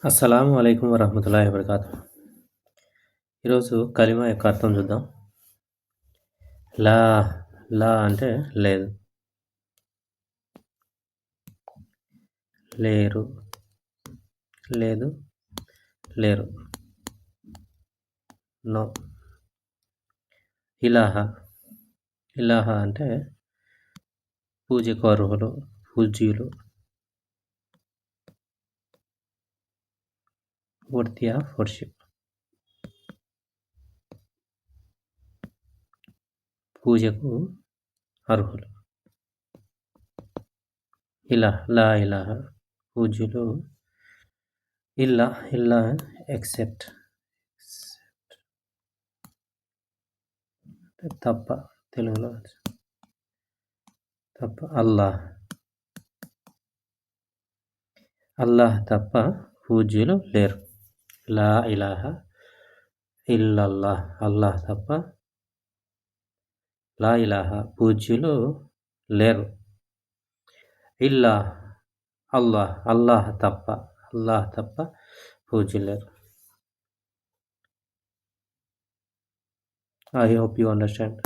అస్సలాము అలైకుం వరహమతుల్లాహి వబరకాతుహ్. ఈరోజు కలిమా యొక్క అర్థం చూద్దాం. లా లా అంటే లేదు, లేరు, లేదు, లేరు. నో. ఇలాహ ఇలాహ అంటే పూజకు అర్హులు, పూజ్యులు. వర్త్ ఆఫ్ వర్షిప్, పూజకు అర్హులు. లా ఇలాహ పూజ్యులు. ఇల్లా ఇల్లా ఎక్సెప్ట్ తప్ప, తెలుగులో తప్ప. అల్లాహ్ తప్ప పూజ్యులు లేరు. లా ఇలాహ ఇల్లల్లాహ్ అల్లాహ్ తప్ప, లా ఇలాహ పూజ్యులు లేరు. ఇల్లా అల్లాహ్ తప్ప పూజ్యులు లేరు. I hope you understand.